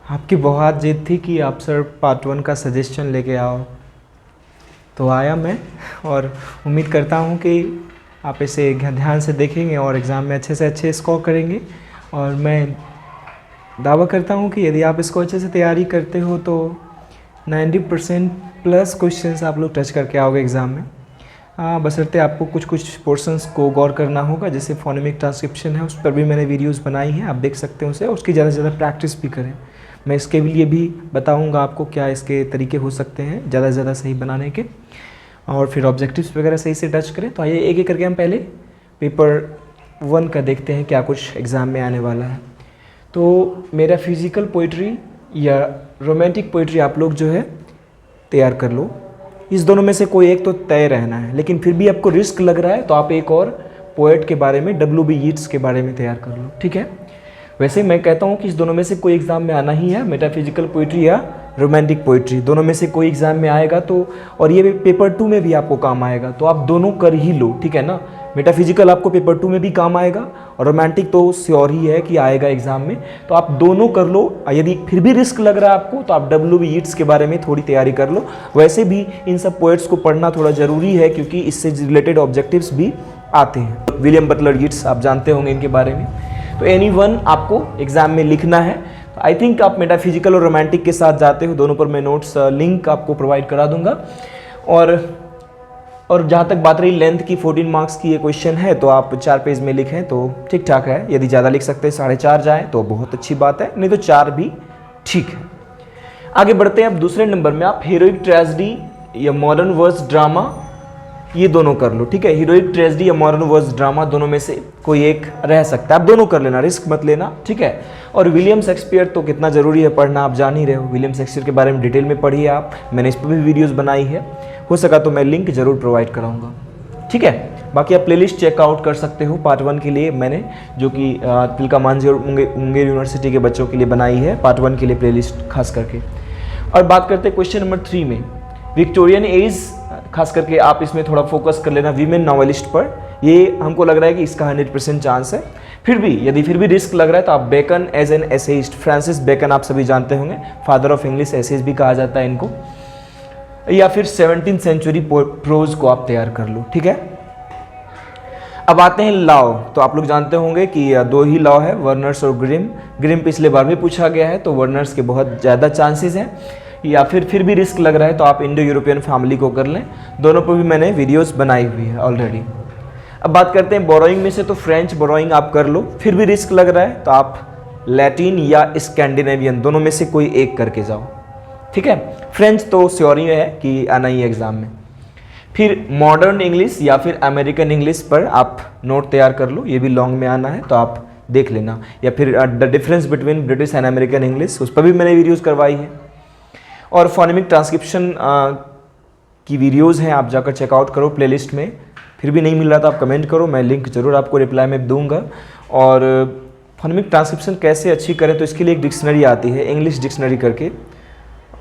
आपकी बहुत जिद थी कि आप सर पार्ट 1 का सजेशन लेके आओ, तो आया मैं और उम्मीद करता हूँ कि आप इसे ध्यान से देखेंगे और एग्ज़ाम में अच्छे से अच्छे स्कोर करेंगे। और मैं दावा करता हूँ कि यदि आप इसको अच्छे से तैयारी करते हो तो 90% प्लस क्वेश्चंस आप लोग टच करके आओगे एग्ज़ाम में। बशर्ते आपको कुछ कुछ पोर्शंस को गौर करना होगा, जैसे फोनेमिक ट्रांसक्रिप्शन है, उस पर भी मैंने वीडियोस बनाई हैं, आप देख सकते हैं उसे, उसकी ज़्यादा से ज़्यादा प्रैक्टिस भी करें। मैं इसके लिए भी बताऊंगा आपको क्या इसके तरीके हो सकते हैं ज़्यादा से ज़्यादा सही बनाने के, और फिर ऑब्जेक्टिव्स वगैरह सही से टच करें। तो आइए एक एक करके हम पहले पेपर 1 का देखते हैं क्या कुछ एग्ज़ाम में आने वाला है। तो मेरा फिज़िकल पोइट्री या रोमांटिक पोइट्री आप लोग जो है तैयार कर लो। इस दोनों में से कोई एक तो तय रहना है, लेकिन फिर भी आपको रिस्क लग रहा है तो आप एक और पोएट के बारे में, W.B. यीट्स के बारे में तैयार कर लो, ठीक है। वैसे मैं कहता हूँ कि इस दोनों में से कोई एग्ज़ाम में आना ही है, मेटाफिजिकल पोइट्री या रोमांटिक पोइट्री, दोनों में से कोई एग्ज़ाम में आएगा। तो और ये पेपर 2 में भी आपको काम आएगा, तो आप दोनों कर ही लो, ठीक है ना। मेटाफिजिकल आपको पेपर 2 में भी काम आएगा और रोमांटिक तो श्योर ही है कि आएगा एग्ज़ाम में, तो आप दोनों कर लो। यदि फिर भी रिस्क लग रहा है आपको तो आप W.B. यीट्स के बारे में थोड़ी तैयारी कर लो। वैसे भी इन सब पोएट्स को पढ़ना थोड़ा ज़रूरी है क्योंकि इससे रिलेटेड ऑब्जेक्टिव्स भी आते हैं। विलियम बटलर यीट्स आप जानते होंगे इनके बारे में। तो एनी वन आपको एग्ज़ाम में लिखना है। आई थिंक आप मेटाफिजिकल और रोमांटिक के साथ जाते हो, दोनों पर मैं नोट्स लिंक आपको प्रोवाइड करा दूंगा। और जहाँ तक बात रही लेंथ की, 14 मार्क्स की ये क्वेश्चन है, तो आप 4 पेज में लिखें तो ठीक ठाक है। यदि ज़्यादा लिख सकते हैं 4.5 जाए तो बहुत अच्छी बात है, नहीं तो 4 भी ठीक है। आगे बढ़ते हैं अब दूसरे नंबर में। आप हीरोइक ट्रेजेडी या मॉडर्न वर्स ड्रामा ये दोनों कर लो, ठीक है। हीरोइक ट्रेजेडी या मॉडर्न वर्स ड्रामा दोनों में से कोई एक रह सकता है, आप दोनों कर लेना, रिस्क मत लेना, ठीक है। और विलियम शेक्सपियर तो कितना ज़रूरी है पढ़ना, आप जान ही रहे हो। विलियम शेक्सपियर के बारे में डिटेल में पढ़िए आप, मैंने इस पर भी वीडियोज़ बनाई है, हो सका तो मैं लिंक ज़रूर प्रोवाइड कराऊंगा, ठीक है। बाकी आप प्लेलिस्ट चेकआउट कर सकते हो पार्ट 1 के लिए, मैंने जो कि तिलका मांझी और मुंगेर यूनिवर्सिटी के बच्चों के लिए बनाई है, पार्ट 1 के लिए प्लेलिस्ट खास करके। और बात करते हैं क्वेश्चन नंबर 3 में, विक्टोरियन एज, खास करके आप इसमें थोड़ा फोकस कर लेना वीमेन नॉवेलिस्ट पर। ये हमको लग रहा है कि इसका 100% चांस है। फिर भी यदि फिर भी रिस्क लग रहा है तो आप Bacon as an essayist, Francis Bacon आप सभी जानते होंगे, फादर ऑफ इंग्लिश एसेज भी कहा जाता है इनको, या फिर 17वीं सेंचुरी प्रोज को आप तैयार कर लो, ठीक है। अब आते हैं लॉ। तो आप लोग जानते होंगे कि 2 ही लॉ है, वर्नर्स और ग्रिम पिछले बार भी पूछा गया है, तो वर्नर्स के बहुत ज़्यादा चांसेस हैं। या फिर भी रिस्क लग रहा है तो आप इंडो यूरोपियन फैमिली को कर लें, दोनों पर भी मैंने वीडियोस बनाई हुई है ऑलरेडी। अब बात करते हैं बोरोइंग में से, तो फ्रेंच बोरोइंग आप कर लो। फिर भी रिस्क लग रहा है तो आप लैटिन या स्कैंडिनेवियन दोनों में से कोई एक करके जाओ, ठीक है। फ्रेंच तो श्योर ही है कि आना ही एग्जाम में। फिर मॉडर्न इंग्लिश या फिर अमेरिकन इंग्लिश पर आप नोट तैयार कर लो, ये भी लॉन्ग में आना है तो आप देख लेना। या फिर the difference between British and American English, उस पर भी मैंने वीडियोज़ करवाई है। और फोनेमिक ट्रांसक्रिप्शन की वीडियोज़ हैं, आप जाकर चेकआउट करो प्लेलिस्ट में। फिर भी नहीं मिल रहा तो आप कमेंट करो, मैं लिंक ज़रूर आपको रिप्लाई में दूंगा। और फोनेमिक ट्रांसक्रिप्शन कैसे अच्छी करें तो इसके लिए एक डिक्शनरी आती है, इंग्लिश डिक्शनरी करके,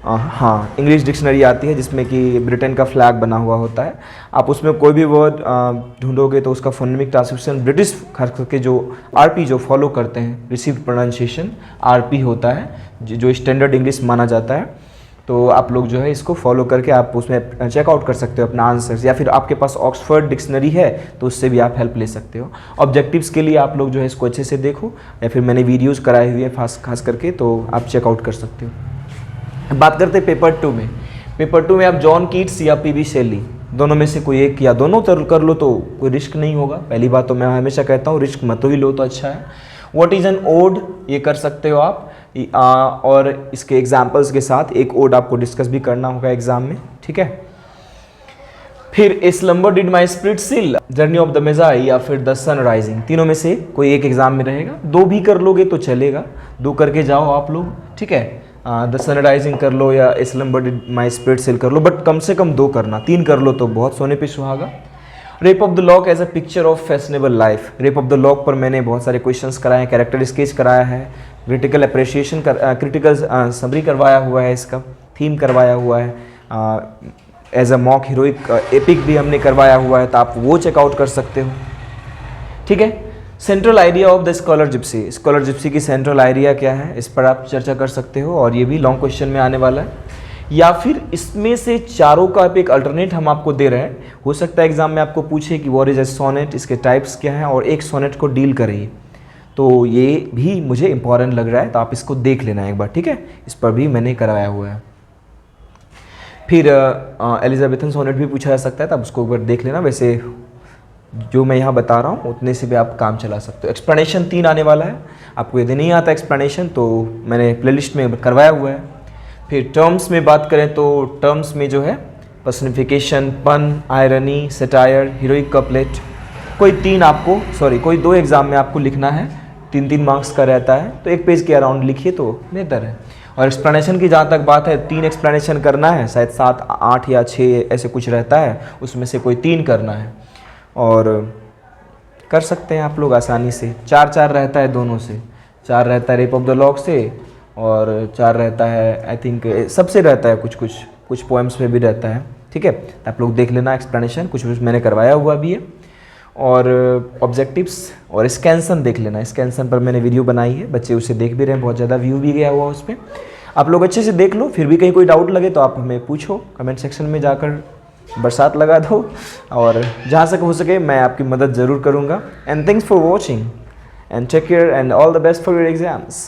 हाँ इंग्लिश डिक्शनरी आती है जिसमें कि ब्रिटेन का फ्लैग बना हुआ होता है। आप उसमें कोई भी वर्ड ढूंढोगे तो उसका फोनेमिक ट्रांसक्रिप्शन, ब्रिटिश खास करके जो RP जो फॉलो करते हैं, रिसीव्ड प्रोनाउंसिएशन RP होता है, जो स्टैंडर्ड इंग्लिश माना जाता है। तो आप लोग जो है इसको फॉलो करके आप उसमें चेकआउट कर सकते हो अपना आंसर्स, या फिर आपके पास ऑक्सफर्ड डिक्शनरी है तो उससे भी आप हेल्प ले सकते हो। ऑब्जेक्टिव्स के लिए आप लोग जो है इसको अच्छे से देखो, या फिर मैंने वीडियोज़ कराए हुए हैं खास करके, तो आप चेकआउट कर सकते हो। बात करते हैं पेपर 2 में। पेपर 2 में आप जॉन कीट्स या PB शेली दोनों में से कोई एक या दोनों कर लो तो कोई रिस्क नहीं होगा। पहली बात तो मैं हमेशा कहता हूँ रिस्क मत ही लो तो अच्छा है। व्हाट इज़ एन ओड, ये कर सकते हो आप, और इसके एग्जाम्पल्स के साथ एक ओड आपको डिस्कस भी करना होगा एग्जाम में, ठीक है। फिर a slumber did my spirit still, journey of the Magi या फिर द सन राइजिंग, तीनों में से कोई एक एग्जाम में रहेगा। 2 भी कर लोगे तो चलेगा, 2 करके जाओ आप लोग, ठीक है। द सन राइजिंग कर लो या a slumber did my spirit still कर लो, बट कम से कम 2 करना, 3 कर लो तो बहुत सोने पे सुहागा। Rape of the Lock as a picture of fashionable life, Rape of the Lock पर मैंने बहुत सारे क्वेश्चंस कराए हैं, कैरेक्टर स्केच कराया है, क्रिटिकल अप्रिशिएशन क्रिटिकल समरी करवाया हुआ है, इसका थीम करवाया हुआ है, as a mock heroic epic भी हमने करवाया हुआ है, तो आप वो चेकआउट कर सकते हो, ठीक है। Central idea of the scholar Gypsy की सेंट्रल आइडिया क्या है, इस पर आप चर्चा कर सकते हो और ये भी लॉन्ग क्वेश्चन में आने वाला है। या फिर इसमें से चारों का एक अल्टरनेट हम आपको दे रहे हैं। हो सकता है एग्जाम में आपको पूछे कि व्हाट इज ए सोनेट, इसके टाइप्स क्या हैं और एक सोनेट को डील करिए, तो ये भी मुझे इंपॉर्टेंट लग रहा है, तो आप इसको देख लेना एक बार, ठीक है। इस पर भी मैंने करवाया हुआ है। फिर एलिजाबेथन सोनेट भी पूछा जा सकता है, तब उसको एक बार देख लेना। वैसे जो मैं यहाँ बता रहा हूँ उतने से भी आप काम चला सकते हो। एक्सप्लेनेशन 3 आने वाला है, आपको यदि नहीं आता एक्सप्लेनेशन तो मैंने प्लेलिस्ट में करवाया हुआ है। फिर टर्म्स में बात करें तो टर्म्स में जो है पर्सनिफिकेशन, पन, आयरनी, सेटायर, हीरोइक कपलेट, कोई 2 एग्जाम में आपको लिखना है, 3-3 मार्क्स का रहता है, तो 1 पेज के अराउंड लिखिए तो बेहतर है। और एक्सप्लेनेशन की जहाँ तक बात है, 3 एक्सप्लेनेशन करना है, शायद 7, 8 या 6 ऐसे कुछ रहता है, उसमें से कोई 3 करना है और कर सकते हैं आप लोग आसानी से। 4-4 रहता है दोनों से, 4 रहता है रेप ऑफ द लॉक से और 4 रहता है आई थिंक सबसे रहता है, कुछ पोएम्स पे भी रहता है, ठीक है। आप लोग देख लेना एक्सप्लेनेशन, कुछ मैंने करवाया हुआ भी है। और ऑब्जेक्टिव्स और स्कैंसन देख लेना, स्कैंसन पर मैंने वीडियो बनाई है, बच्चे उसे देख भी रहे हैं, बहुत ज़्यादा व्यू भी गया हुआ उस पर। आप लोग अच्छे से देख लो, फिर भी कहीं कोई डाउट लगे तो आप हमें पूछो, कमेंट सेक्शन में जाकर बरसात लगा दो और जहाँ तक हो सके मैं आपकी मदद ज़रूर करूँगा। And thanks for watching and take care and all the best for your exams.